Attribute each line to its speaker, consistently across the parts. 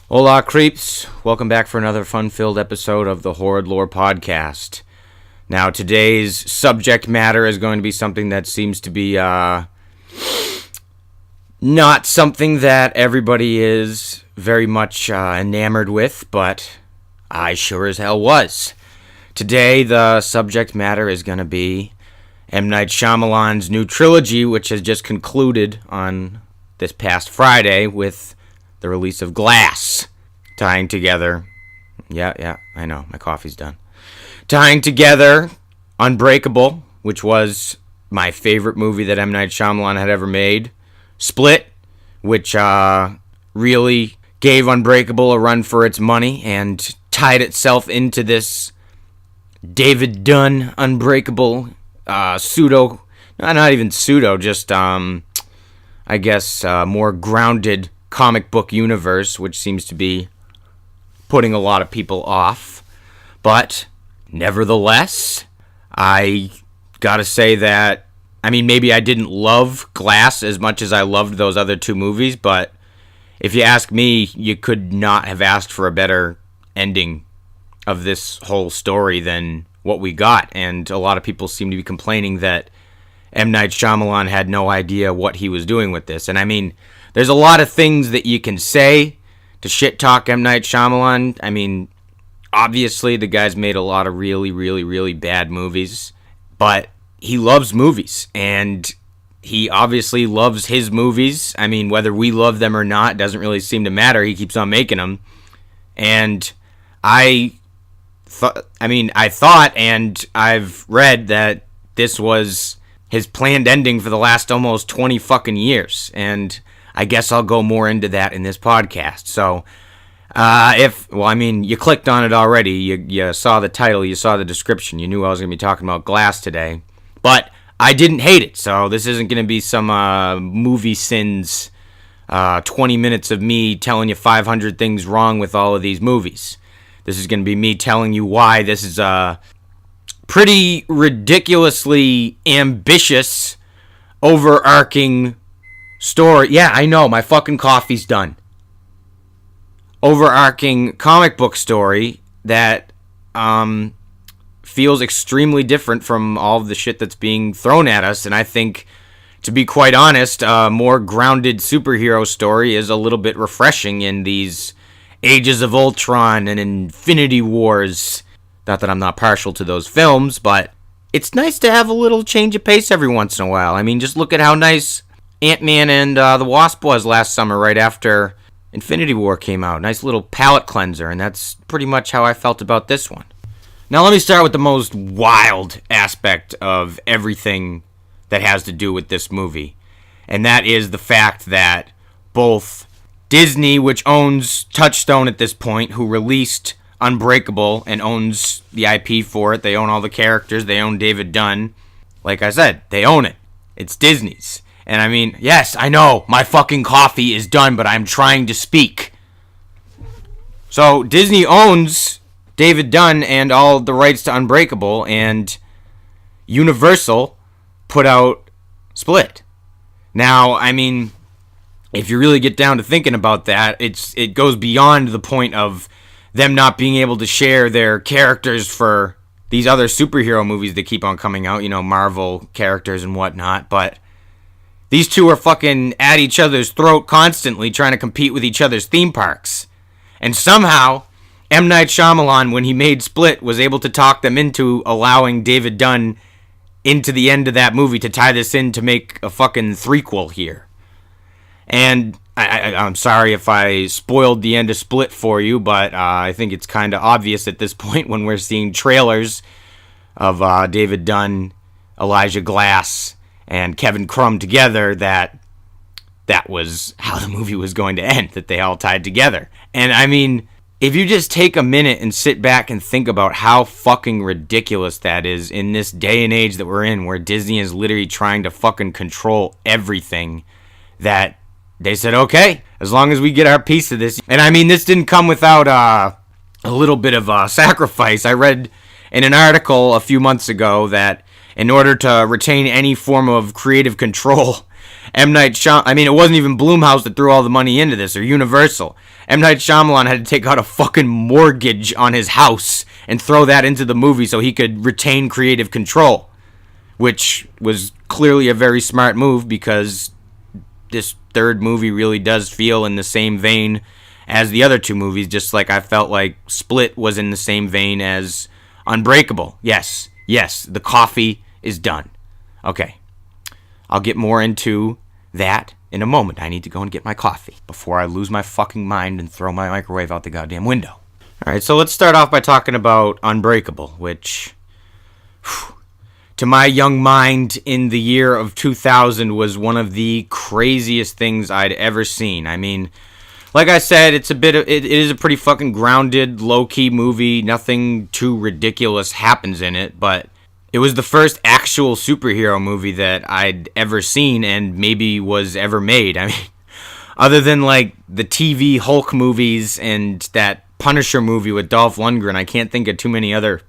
Speaker 1: Hola, creeps. Welcome back for another fun-filled episode of the Horrid Lore Podcast. Now, today's subject matter is going to be something that seems to be, not something that everybody is very much enamored with, but I sure as hell was. Today, the subject matter is going to be M. Night Shyamalan's new trilogy, which has just concluded on this past Friday with the release of Glass, tying together, I know, my coffee's done, tying together Unbreakable, which was my favorite movie that M. Night Shyamalan had ever made, Split, which really gave Unbreakable a run for its money and tied itself into this David Dunn Unbreakable pseudo, not even pseudo, just I guess more grounded comic book universe, which seems to be putting a lot of people off. But nevertheless, I gotta say that, I mean, maybe I didn't love Glass as much as I loved those other two movies, but if you ask me, you could not have asked for a better ending of this whole story than what we got. And a lot of people seem to be complaining that M. Night Shyamalan had no idea what he was doing with this. And I mean, there's a lot of things that you can say to shit talk M. Night Shyamalan. I mean, obviously the guy's made a lot of really, really, really bad movies, but he loves movies, and he obviously loves his movies. I mean, whether we love them or not doesn't really seem to matter. He keeps on making them. And I thought, and I've read that this was his planned ending for the last almost 20 fucking years. And I guess I'll go more into that in this podcast. So, you clicked on it already. You saw the title, you saw the description. You knew I was going to be talking about Glass today. But I didn't hate it, so this isn't going to be some movie sins, 20 minutes of me telling you 500 things wrong with all of these movies. This is going to be me telling you why this is a pretty ridiculously ambitious, overarching story. Yeah, I know, my fucking coffee's done. Overarching comic book story that feels extremely different from all of the shit that's being thrown at us. And I think, to be quite honest, a more grounded superhero story is a little bit refreshing in these Ages of Ultron and Infinity Wars. Not that I'm not partial to those films, but it's nice to have a little change of pace every once in a while. I mean, just look at how nice Ant-Man and the Wasp was last summer right after Infinity War came out. Nice little palate cleanser, and that's pretty much how I felt about this one. Now let me start with the most wild aspect of everything that has to do with this movie, and that is the fact that both Disney, which owns Touchstone at this point, who released Unbreakable and owns the IP for it, they own all the characters, they own David Dunn. Like I said, they own it. It's Disney's. And I mean, yes, I know, my fucking coffee is done, but I'm trying to speak. So, Disney owns David Dunn and all the rights to Unbreakable, and Universal put out Split. Now, I mean, if you really get down to thinking about that, it goes beyond the point of them not being able to share their characters for these other superhero movies that keep on coming out, you know, Marvel characters and whatnot, but these two are fucking at each other's throat constantly trying to compete with each other's theme parks. And somehow, M. Night Shyamalan, when he made Split, was able to talk them into allowing David Dunn into the end of that movie to tie this in to make a fucking threequel here. And I'm sorry if I spoiled the end of Split for you, but I think it's kind of obvious at this point when we're seeing trailers of David Dunn, Elijah Glass, and Kevin Crumb together that was how the movie was going to end, that they all tied together. And I mean, if you just take a minute and sit back and think about how fucking ridiculous that is in this day and age that we're in, where Disney is literally trying to fucking control everything, that they said, okay, as long as we get our piece of this. And I mean, this didn't come without a little bit of sacrifice. I read in an article a few months ago that in order to retain any form of creative control, M. Night Shyamalan, I mean, it wasn't even Blumhouse that threw all the money into this, or Universal. M. Night Shyamalan had to take out a fucking mortgage on his house and throw that into the movie so he could retain creative control, which was clearly a very smart move because this third movie really does feel in the same vein as the other two movies, just like I felt like Split was in the same vein as Unbreakable. Yes, the coffee is done. Okay, I'll get more into that in a moment. I need to go and get my coffee before I lose my fucking mind and throw my microwave out the goddamn window. Alright, so let's start off by talking about Unbreakable, which, to my young mind in the year of 2000, was one of the craziest things I'd ever seen. I mean, like I said, it is a pretty fucking grounded, low-key movie. Nothing too ridiculous happens in it, but it was the first actual superhero movie that I'd ever seen and maybe was ever made. I mean, other than like the TV Hulk movies and that Punisher movie with Dolph Lundgren, I can't think of too many other.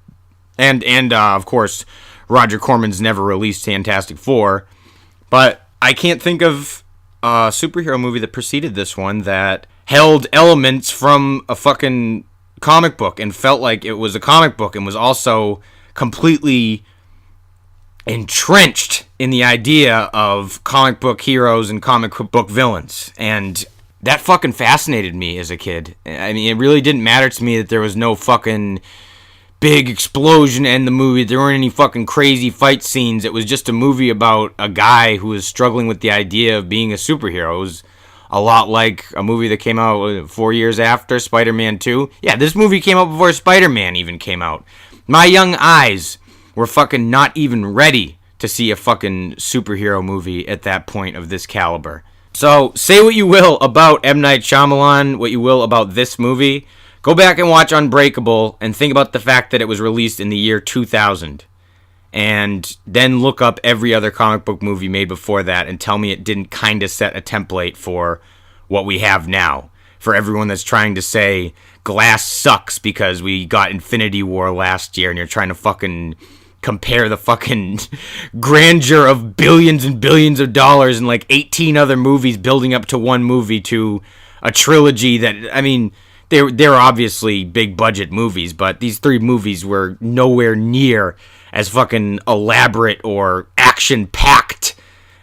Speaker 1: And of course, Roger Corman's never released Fantastic Four, but I can't think of a superhero movie that preceded this one that held elements from a fucking comic book and felt like it was a comic book and was also completely entrenched in the idea of comic book heroes and comic book villains. And that fucking fascinated me as a kid. I mean, it really didn't matter to me that there was no fucking big explosion in the movie. There weren't any fucking crazy fight scenes. It was just a movie about a guy who was struggling with the idea of being a superhero. It was a lot like a movie that came out 4 years after Spider-Man 2. Yeah, this movie came out before Spider-Man even came out. My young eyes were fucking not even ready to see a fucking superhero movie at that point of this caliber. So, say what you will about M. Night Shyamalan, what you will about this movie. Go back and watch Unbreakable and think about the fact that it was released in the year 2000. And then look up every other comic book movie made before that and tell me it didn't kind of set a template for what we have now. For everyone that's trying to say Glass sucks because we got Infinity War last year and you're trying to fucking compare the fucking grandeur of billions and billions of dollars and like 18 other movies building up to one movie to a trilogy that, I mean, they're obviously big budget movies, but these three movies were nowhere near as fucking elaborate or action-packed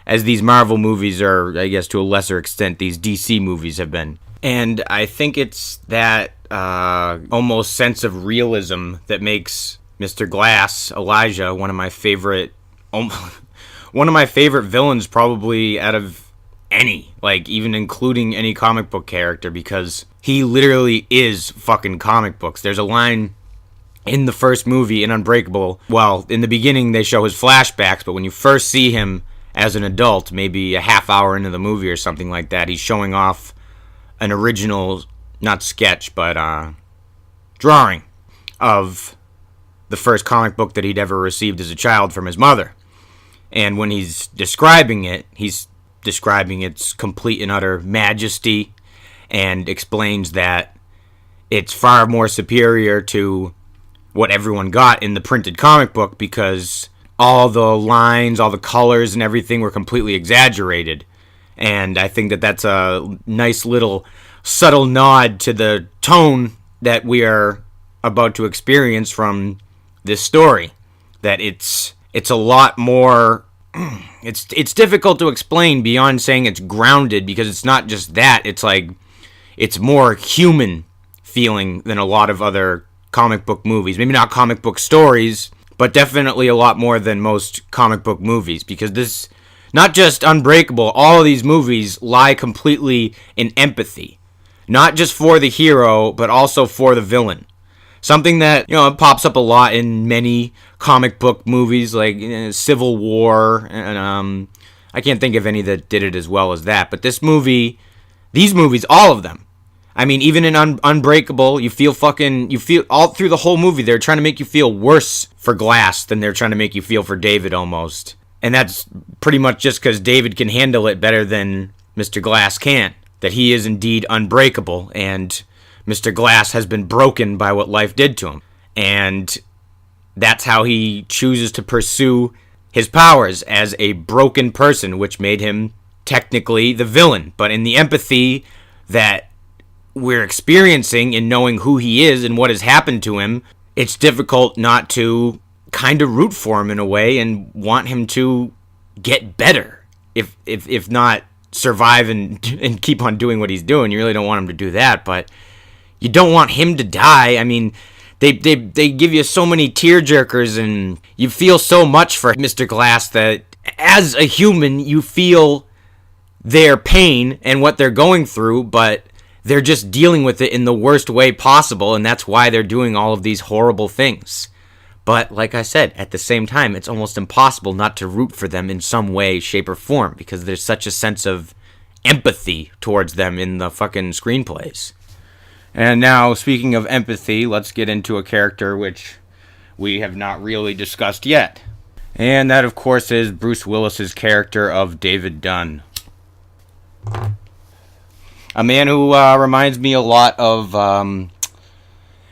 Speaker 1: as these Marvel movies are, I guess to a lesser extent, these DC movies have been. And I think it's that almost sense of realism that makes Mr. Glass, Elijah, one of my favorite villains probably out of any, like even including any comic book character, because he literally is fucking comic books. There's a line in the first movie in Unbreakable. Well, in the beginning they show his flashbacks, but when you first see him as an adult, maybe a half hour into the movie or something like that, he's showing off an original, not sketch, but drawing of the first comic book that he'd ever received as a child from his mother. And when he's describing it, he's describing its complete and utter majesty and explains that it's far more superior to what everyone got in the printed comic book because all the lines, all the colors and everything were completely exaggerated. And I think that that's a nice little subtle nod to the tone that we are about to experience from this story. That it's a lot more... It's difficult to explain beyond saying it's grounded, because it's not just that. It's like, it's more human feeling than a lot of other comic book movies. Maybe not comic book stories, but definitely a lot more than most comic book movies, because this, not just Unbreakable, all of these movies lie completely in empathy. Not just for the hero, but also for the villain. Something that, pops up a lot in many comic book movies, like Civil War, and I can't think of any that did it as well as that. But these movies, all of them. I mean, even in Unbreakable, you feel all through the whole movie, they're trying to make you feel worse for Glass than they're trying to make you feel for David almost. And that's pretty much just because David can handle it better than Mr. Glass can. That he is indeed unbreakable, and Mr. Glass has been broken by what life did to him. And that's how he chooses to pursue his powers, as a broken person, which made him technically the villain. But in the empathy that we're experiencing and knowing who he is and what has happened to him, it's difficult not to kind of root for him in a way and want him to get better. If not survive and keep on doing what he's doing. You really don't want him to do that, but you don't want him to die. I mean, they give you so many tearjerkers, and you feel so much for Mr. Glass that as a human, you feel their pain and what they're going through, but they're just dealing with it in the worst way possible, and that's why they're doing all of these horrible things. But like I said, at the same time, it's almost impossible not to root for them in some way, shape, or form, because there's such a sense of empathy towards them in the fucking screenplays. And now, speaking of empathy, let's get into a character which we have not really discussed yet. And that, of course, is Bruce Willis's character of David Dunn. A man who reminds me a lot of...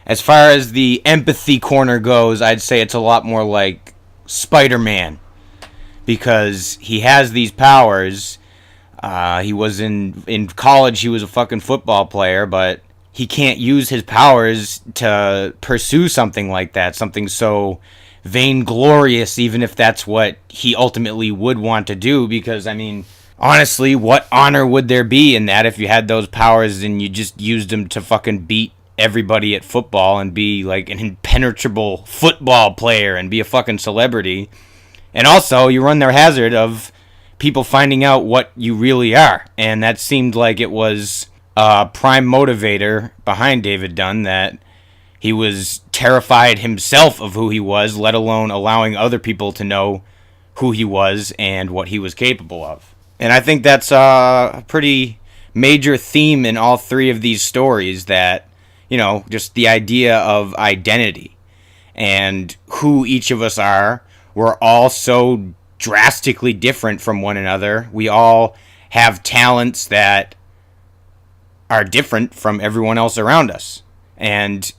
Speaker 1: as far as the empathy corner goes, I'd say it's a lot more like Spider-Man. Because he has these powers. He was in college, he was a fucking football player, but he can't use his powers to pursue something like that. Something so vainglorious, even if that's what he ultimately would want to do. Because, I mean, honestly, what honor would there be in that if you had those powers and you just used them to fucking beat everybody at football and be like an impenetrable football player and be a fucking celebrity? And also, you run the hazard of people finding out what you really are. And that seemed like it was a prime motivator behind David Dunn, that he was terrified himself of who he was, let alone allowing other people to know who he was and what he was capable of. And I think that's a pretty major theme in all three of these stories, that, you know, just the idea of identity and who each of us are. We're all so drastically different from one another. We all have talents that are different from everyone else around us. And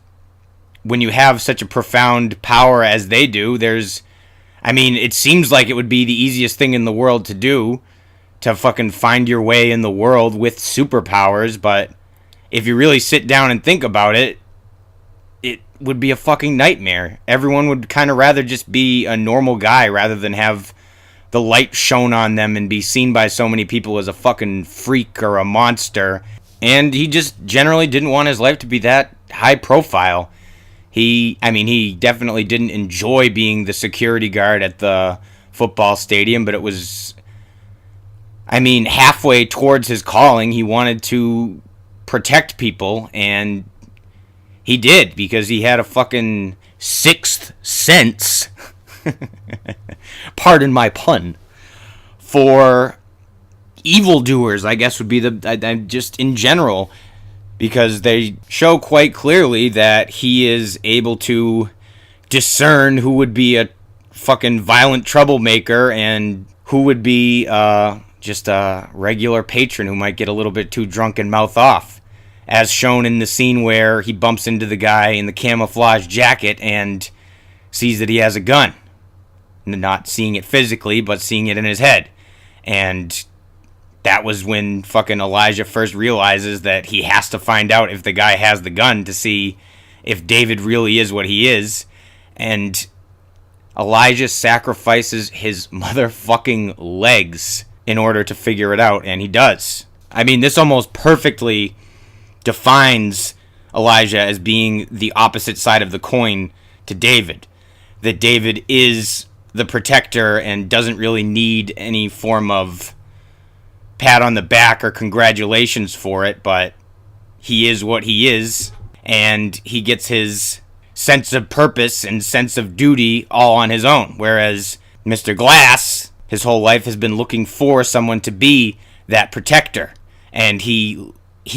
Speaker 1: when you have such a profound power as they do, it seems like it would be the easiest thing in the world to do, to fucking find your way in the world with superpowers, but if you really sit down and think about it, it would be a fucking nightmare. Everyone would kind of rather just be a normal guy rather than have the light shone on them and be seen by so many people as a fucking freak or a monster. And he just generally didn't want his life to be that high profile. He definitely didn't enjoy being the security guard at the football stadium, but it was, halfway towards his calling. He wanted to protect people, and he did, because he had a fucking sixth sense, pardon my pun, for evildoers, I guess would be just in general, because they show quite clearly that he is able to discern who would be a fucking violent troublemaker and who would be just a regular patron who might get a little bit too drunk and mouth off, as shown in the scene where he bumps into the guy in the camouflage jacket and sees that he has a gun. Not seeing it physically, but seeing it in his head. And that was when fucking Elijah first realizes that he has to find out if the guy has the gun to see if David really is what he is. And Elijah sacrifices his motherfucking legs in order to figure it out, and he does. This almost perfectly defines Elijah as being the opposite side of the coin to David. That David is the protector and doesn't really need any form of pat on the back or congratulations for it, but he is what he is, and he gets his sense of purpose and sense of duty all on his own. Whereas Mr. Glass, his whole life has been looking for someone to be that protector, and he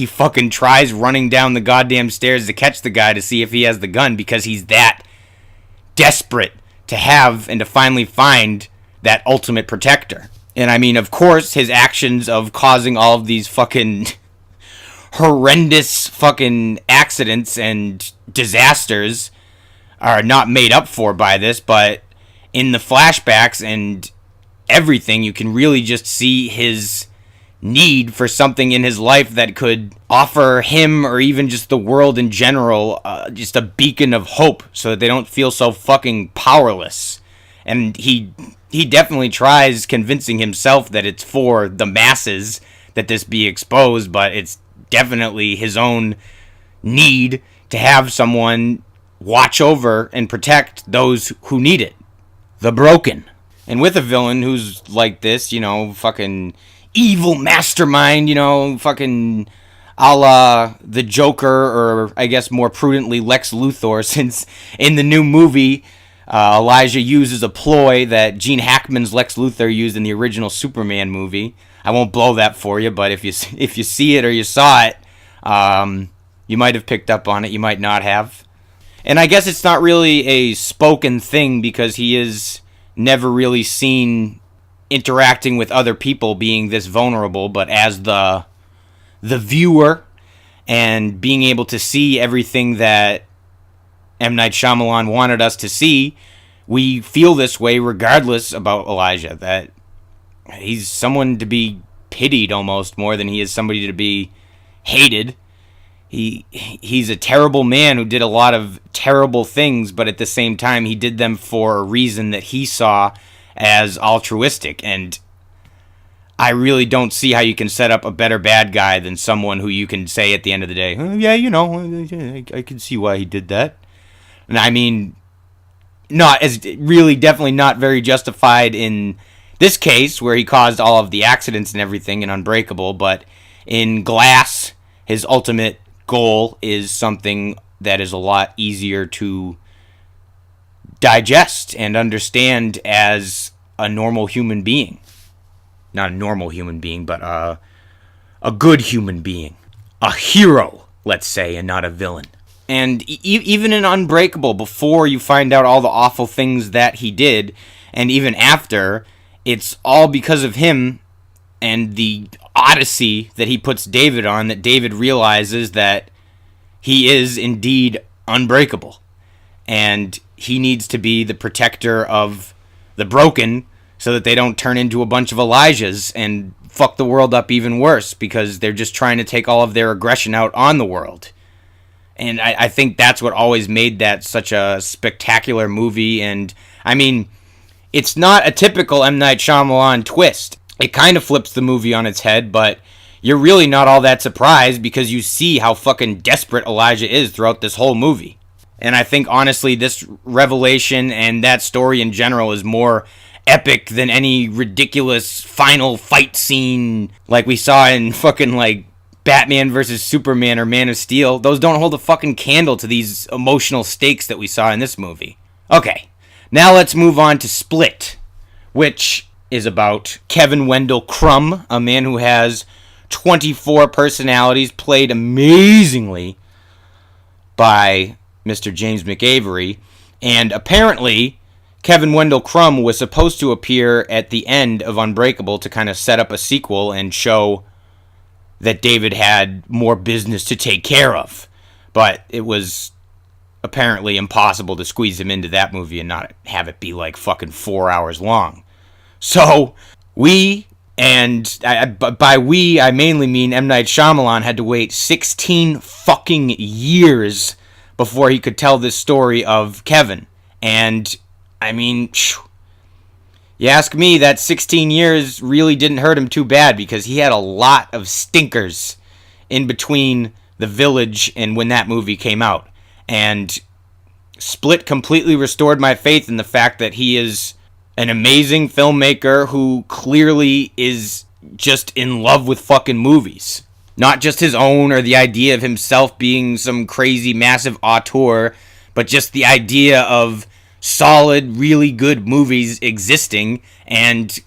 Speaker 1: fucking tries running down the goddamn stairs to catch the guy to see if he has the gun, because he's that desperate to have and to finally find that ultimate protector. And of course, his actions of causing all of these fucking horrendous fucking accidents and disasters are not made up for by this, but in the flashbacks and everything, you can really just see his need for something in his life that could offer him or even just the world in general just a beacon of hope so that they don't feel so fucking powerless. And he definitely tries convincing himself that it's for the masses that this be exposed, but it's definitely his own need to have someone watch over and protect those who need it. The broken. And with a villain who's like this, fucking evil mastermind, fucking a la the Joker, or I guess more prudently Lex Luthor, since in the new movie, Elijah uses a ploy that Gene Hackman's Lex Luthor used in the original Superman movie. I won't blow that for you, but if you see it or you saw it, you might have picked up on it, you might not have. And I guess it's not really a spoken thing because he is never really seen interacting with other people being this vulnerable, but as the viewer and being able to see everything that M. Night Shyamalan wanted us to see, we feel this way regardless about Elijah, that he's someone to be pitied almost more than he is somebody to be hated. He's a terrible man who did a lot of terrible things, but at the same time, he did them for a reason that he saw as altruistic. And I really don't see how you can set up a better bad guy than someone who you can say at the end of the day, I can see why he did that. And I mean, definitely not very justified in this case where he caused all of the accidents and everything in Unbreakable, but in Glass, his ultimate goal is something that is a lot easier to digest and understand as a normal human being. Not a normal human being, but a good human being. A hero, let's say, and not a villain. And even in Unbreakable, before you find out all the awful things that he did, and even after, it's all because of him and the odyssey that he puts David on, that David realizes that he is indeed unbreakable. And he needs to be the protector of the broken so that they don't turn into a bunch of Elijahs and fuck the world up even worse because they're just trying to take all of their aggression out on the world. And I think that's what always made that such a spectacular movie. And, I mean, it's not a typical M. Night Shyamalan twist. It kind of flips the movie on its head, but you're really not all that surprised because you see how fucking desperate Elijah is throughout this whole movie. And I think, honestly, this revelation and that story in general is more epic than any ridiculous final fight scene like we saw in fucking, like, Batman vs. Superman or Man of Steel. Those don't hold a fucking candle to these emotional stakes that we saw in this movie. Okay, now let's move on to Split, which is about Kevin Wendell Crumb, a man who has 24 personalities, played amazingly by Mr. James McAvery, and apparently Kevin Wendell Crumb was supposed to appear at the end of Unbreakable to kind of set up a sequel and show that David had more business to take care of, but it was apparently impossible to squeeze him into that movie and not have it be like fucking 4 hours long. So we, and by we I mainly mean M. Night Shyamalan, had to wait 16 fucking years before he could tell this story of Kevin. And I mean, you ask me, that 16 years really didn't hurt him too bad because he had a lot of stinkers in between The Village and when that movie came out. And Split completely restored my faith in the fact that he is an amazing filmmaker who clearly is just in love with fucking movies. Not just his own or the idea of himself being some crazy massive auteur, but just the idea of solid, really good movies existing, and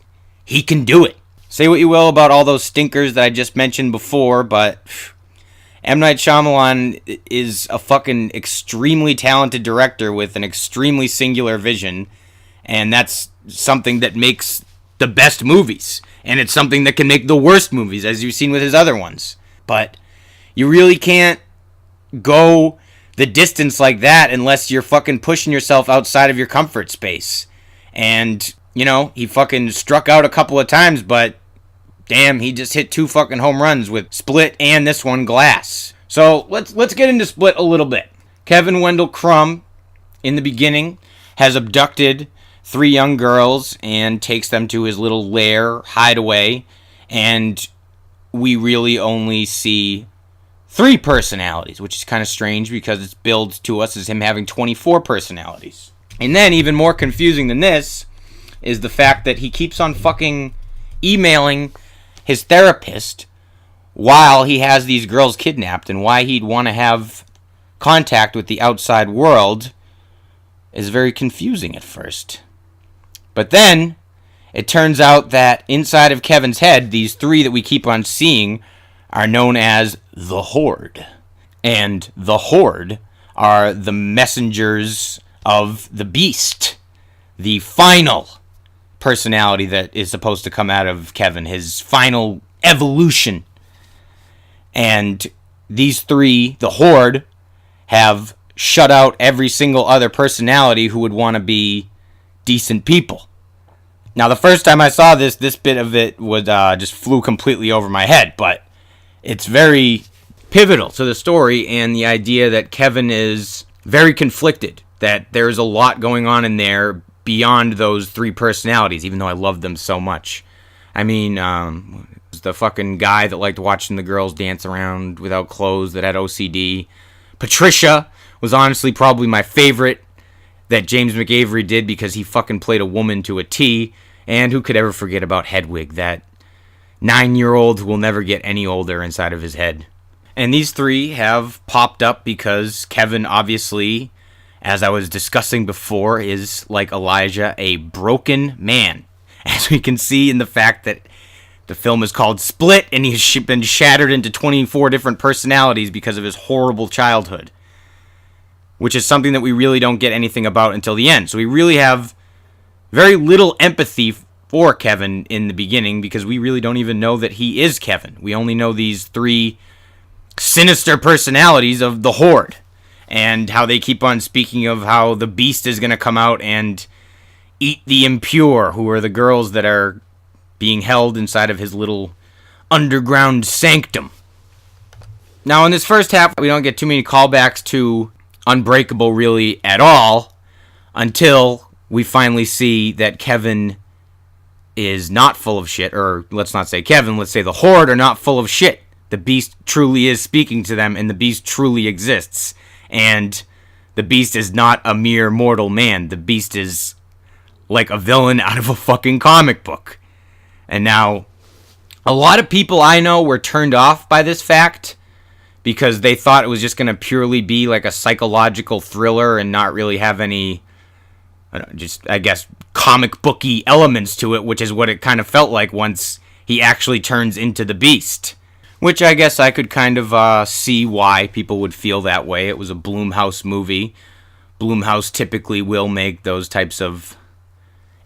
Speaker 1: he can do it. Say what you will about all those stinkers that I just mentioned before, but M. Night Shyamalan is a fucking extremely talented director with an extremely singular vision, and that's something that makes the best movies, and it's something that can make the worst movies, as you've seen with his other ones. But you really can't go the distance like that unless you're fucking pushing yourself outside of your comfort space. And, he fucking struck out a couple of times, but damn, he just hit 2 fucking home runs with Split and this one, Glass. So let's get into Split a little bit. Kevin Wendell Crumb, in the beginning, has abducted 3 young girls and takes them to his little lair, hideaway, and we really only see 3 personalities, which is kind of strange because it's billed to us as him having 24 personalities. And then, even more confusing than this, is the fact that he keeps on fucking emailing his therapist while he has these girls kidnapped, and why he'd want to have contact with the outside world is very confusing at first. But then, it turns out that inside of Kevin's head, these 3 that we keep on seeing are known as the Horrid. And the Horrid are the messengers of the Beast, the final personality that is supposed to come out of Kevin, his final evolution. And these 3, the Horrid, have shut out every single other personality who would want to be decent people. Now, the first time I saw this bit of it would just flew completely over my head, but it's very pivotal to the story and the idea that Kevin is very conflicted, that there's a lot going on in there beyond those 3 personalities, even though I love them so much. I mean, the fucking guy that liked watching the girls dance around without clothes, that had OCD. Patricia was honestly probably my favorite that James McAvery did, because he fucking played a woman to a T. And who could ever forget about Hedwig, that 9-year-old who will never get any older inside of his head. And these 3 have popped up because Kevin, obviously, as I was discussing before, is, like Elijah, a broken man. As we can see in the fact that the film is called Split, and he's been shattered into 24 different personalities because of his horrible childhood. Which is something that we really don't get anything about until the end. So we really have very little empathy for Kevin in the beginning, because we really don't even know that he is Kevin. We only know these 3 sinister personalities of the Horrid, and how they keep on speaking of how the Beast is going to come out and eat the impure, who are the girls that are being held inside of his little underground sanctum. Now, in this first half, we don't get too many callbacks to Unbreakable really at all, until we finally see that Kevin is not full of shit. Or let's not say Kevin, let's say the Horrid are not full of shit. The Beast truly is speaking to them, and the Beast truly exists. And the Beast is not a mere mortal man. The Beast is like a villain out of a fucking comic book. And now, a lot of people I know were turned off by this fact, because they thought it was just going to purely be like a psychological thriller and not really have any, I guess, comic booky elements to it, which is what it kind of felt like once he actually turns into the Beast. Which I guess I could kind of see why people would feel that way. It was a Blumhouse movie. Blumhouse typically will make those types of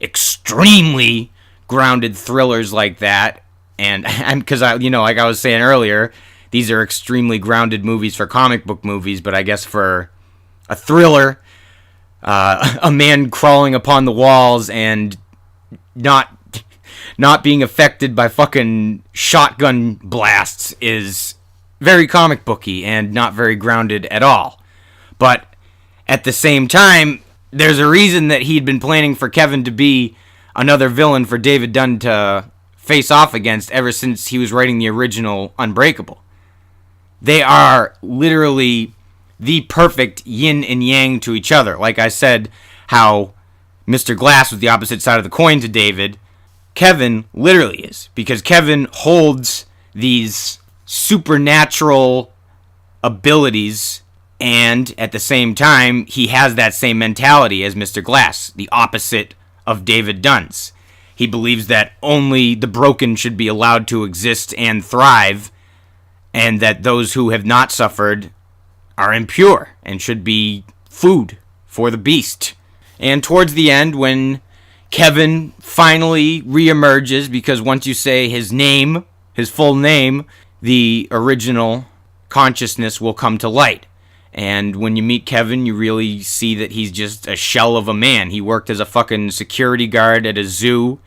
Speaker 1: extremely grounded thrillers like that. And because like I was saying earlier, these are extremely grounded movies for comic book movies, but I guess for a thriller, a man crawling upon the walls and not being affected by fucking shotgun blasts is very comic booky and not very grounded at all. But at the same time, there's a reason that he'd been planning for Kevin to be another villain for David Dunn to face off against ever since he was writing the original Unbreakable. They are literally the perfect yin and yang to each other. Like I said, how Mr. Glass was the opposite side of the coin to David, Kevin literally is. Because Kevin holds these supernatural abilities, and at the same time, he has that same mentality as Mr. Glass, the opposite of David Dunn's. He believes that only the broken should be allowed to exist and thrive, and that those who have not suffered are impure and should be food for the Beast. And towards the end, when Kevin finally reemerges, because once you say his name, his full name, the original consciousness will come to light. And when you meet Kevin, you really see that he's just a shell of a man. He worked as a fucking security guard at a zoo,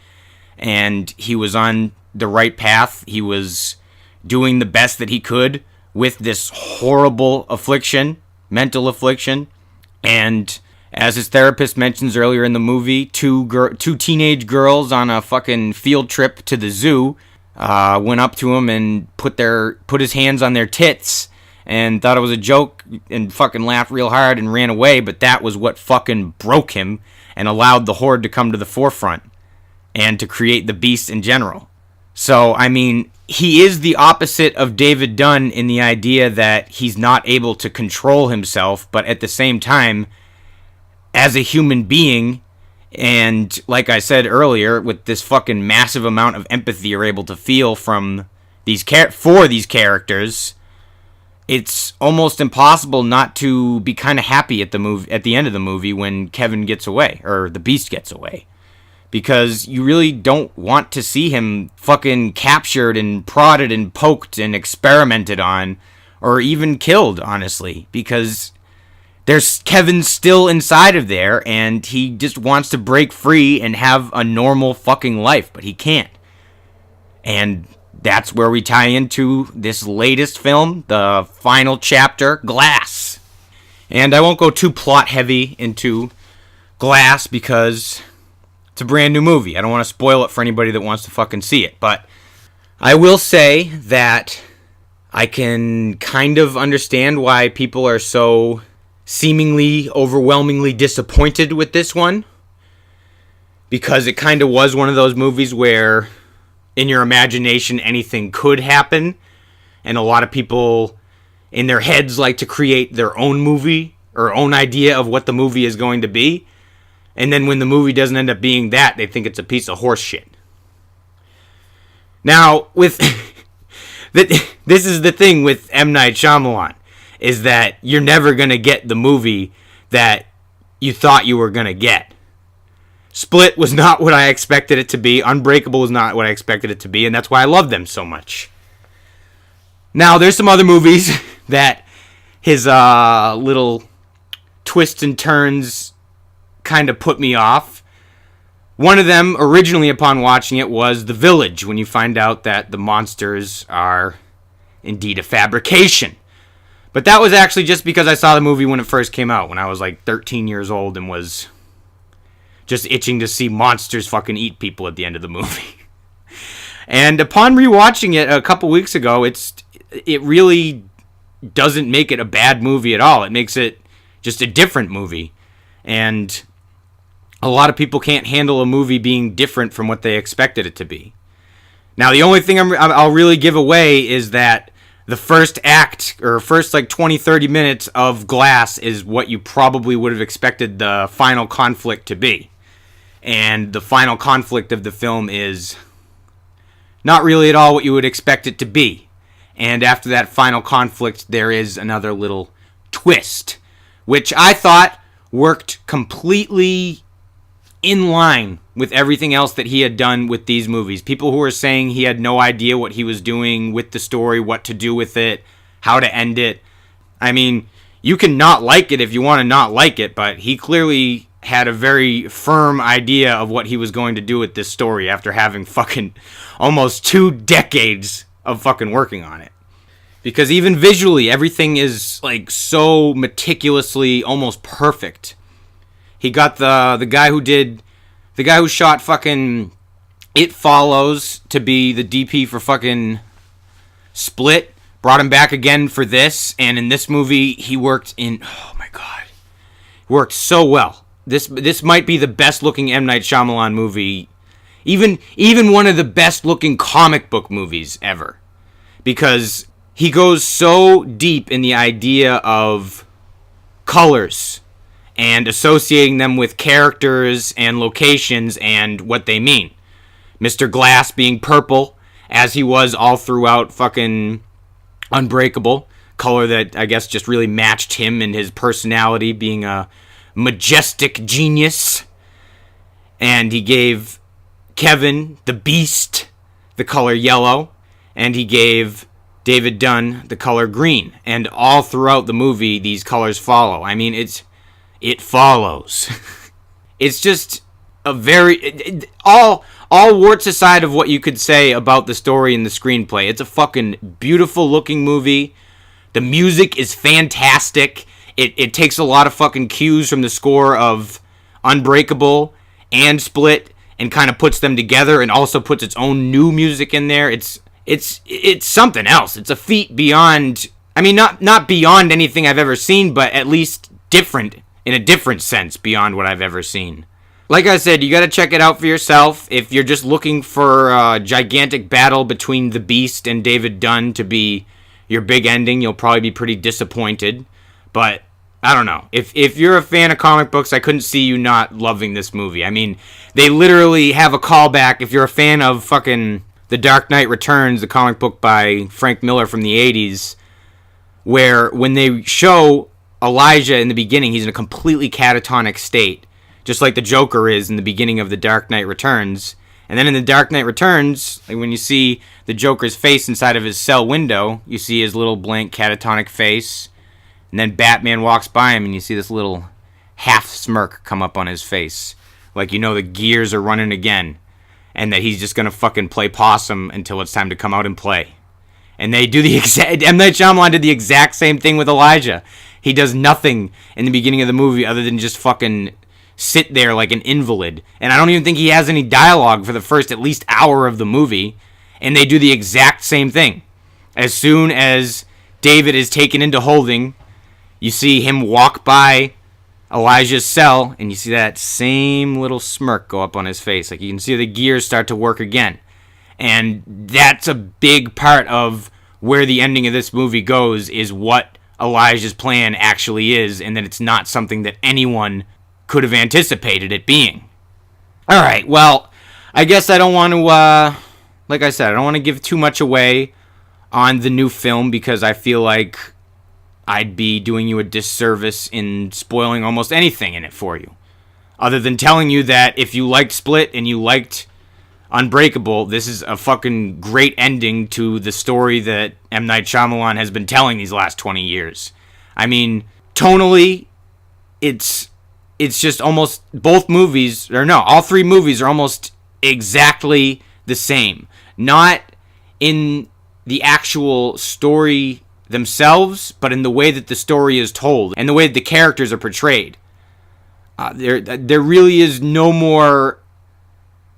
Speaker 1: and he was on the right path. He was doing the best that he could with this horrible affliction, mental affliction. And as his therapist mentions earlier in the movie, two teenage girls on a fucking field trip to the zoo went up to him and put his hands on their tits and thought it was a joke and fucking laughed real hard and ran away. But that was what fucking broke him and allowed the Horde to come to the forefront and to create the Beast in general. So, I mean, he is the opposite of David Dunn in the idea that he's not able to control himself, but at the same time, as a human being, and like I said earlier, with this fucking massive amount of empathy you're able to feel from for these characters, it's almost impossible not to be kind of happy at the end of the movie when Kevin gets away, or the Beast gets away. Because you really don't want to see him fucking captured and prodded and poked and experimented on, or even killed, honestly. Because there's Kevin still inside of there, and he just wants to break free and have a normal fucking life, but he can't. And that's where we tie into this latest film, the final chapter, Glass. And I won't go too plot heavy into Glass because it's a brand new movie. I don't want to spoil it for anybody that wants to fucking see it. But I will say that I can kind of understand why people are so seemingly overwhelmingly disappointed with this one. Because it kind of was one of those movies where in your imagination anything could happen. And a lot of people in their heads like to create their own movie or own idea of what the movie is going to be. And then when the movie doesn't end up being that, they think it's a piece of horse shit. Now, with this is the thing with M. Night Shyamalan, is that you're never going to get the movie that you thought you were going to get. Split was not what I expected it to be. Unbreakable was not what I expected it to be, and that's why I love them so much. Now, there's some other movies that his little twists and turns kind of put me off. One of them, originally upon watching it, was The Village, when you find out that the monsters are indeed a fabrication. But that was actually just because I saw the movie when it first came out, when I was like 13 years old and was just itching to see monsters fucking eat people at the end of the movie. And upon rewatching it a couple weeks ago, it really doesn't make it a bad movie at all. It makes it just a different movie. And a lot of people can't handle a movie being different from what they expected it to be. Now, the only thing I'll really give away is that the first act, or first like 20-30 minutes of Glass, is what you probably would have expected the final conflict to be. And the final conflict of the film is not really at all what you would expect it to be. And after that final conflict, there is another little twist, which I thought worked completely in line with everything else that he had done with these movies. People who were saying he had no idea what he was doing with the story, what to do with it, how to end it. I mean, you can not like it if you want to not like it, but he clearly had a very firm idea of what he was going to do with this story after having fucking almost 2 decades of fucking working on it. Because even visually, everything is like so meticulously almost perfect. He got the guy who shot fucking It Follows to be the DP for fucking Split. Brought him back again for this, and in this movie he worked so well. This might be the best looking M. Night Shyamalan movie, even one of the best looking comic book movies ever, because he goes so deep in the idea of colors and associating them with characters and locations and what they mean. Mr. Glass being purple, as he was all throughout fucking Unbreakable, color that I guess just really matched him and his personality, being a majestic genius. And he gave Kevin, the Beast, the color yellow, and he gave David Dunn the color green. And all throughout the movie, these colors follow. I mean, it follows. It's just a very all all warts aside of what you could say about the story and the screenplay, it's a fucking beautiful looking movie. The music is fantastic. It takes a lot of fucking cues from the score of Unbreakable and Split and kind of puts them together and also puts its own new music in there. It's something else. It's a feat beyond, I mean, not beyond anything I've ever seen, but at least different, in a different sense, beyond what I've ever seen. Like I said, you gotta check it out for yourself. If you're just looking for a gigantic battle between the Beast and David Dunn to be your big ending, you'll probably be pretty disappointed. But I don't know. If you're a fan of comic books, I couldn't see you not loving this movie. I mean, they literally have a callback. If you're a fan of fucking The Dark Knight Returns, the comic book by Frank Miller from the 80s, where when they show Elijah in the beginning, he's in a completely catatonic state, just like the Joker is in the beginning of The Dark Knight Returns. And then in The Dark Knight Returns, like when you see the Joker's face inside of his cell window, you see his little blank catatonic face. And then Batman walks by him and you see this little half smirk come up on his face. Like, you know, the gears are running again. And that he's just going to fucking play possum until it's time to come out and play. And they do the exact... M. Night Shyamalan did the exact same thing with Elijah. He does nothing in the beginning of the movie other than just fucking sit there like an invalid. And I don't even think he has any dialogue for the first at least hour of the movie. And they do the exact same thing. As soon as David is taken into holding, you see him walk by Elijah's cell, and you see that same little smirk go up on his face. Like, you can see the gears start to work again. And that's a big part of where the ending of this movie goes, is what Elijah's plan actually is, and that it's not something that anyone could have anticipated it being. Alright, well, I guess I don't want to, like I said, I don't want to give too much away on the new film, because I feel like I'd be doing you a disservice in spoiling almost anything in it for you. Other than telling you that if you liked Split and you liked Unbreakable, this is a fucking great ending to the story that M. Night Shyamalan has been telling these last 20 years. I mean, tonally, it's just almost both movies, or no, all three movies are almost exactly the same. Not in the actual story themselves, but in the way that the story is told and the way that the characters are portrayed. There really is no more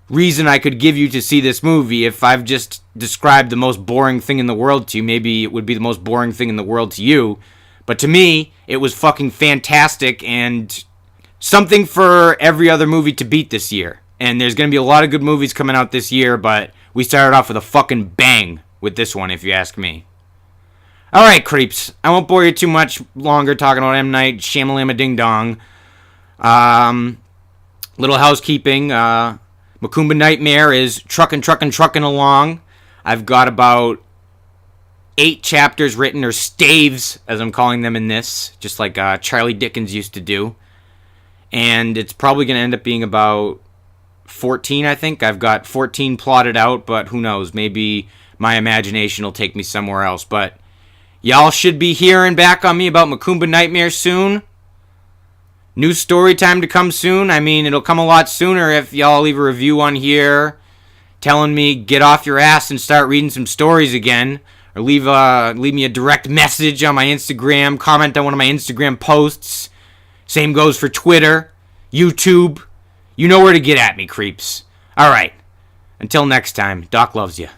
Speaker 1: reason I could give you to see this movie. If I've just described the most boring thing in the world to you, maybe it would be the most boring thing in the world to you. But to me, it was fucking fantastic and something for every other movie to beat this year. And there's going to be a lot of good movies coming out this year, but we started off with a fucking bang with this one, if you ask me. Alright, creeps. I won't bore you too much longer talking about M. Night Shyamalama Ding Dong. Little housekeeping. Macumba Nightmare is trucking along. I've got about 8 chapters written, or staves, as I'm calling them in this, just like Charlie Dickens used to do. And it's probably going to end up being about 14, I think. I've got 14 plotted out, but who knows? Maybe my imagination will take me somewhere else. But y'all should be hearing back on me about Macumba Nightmare soon. New story time to come soon. I mean, it'll come a lot sooner if y'all leave a review on here telling me get off your ass and start reading some stories again. Or leave me a direct message on my Instagram. Comment on one of my Instagram posts. Same goes for Twitter, YouTube. You know where to get at me, creeps. Alright. Until next time, Doc loves you.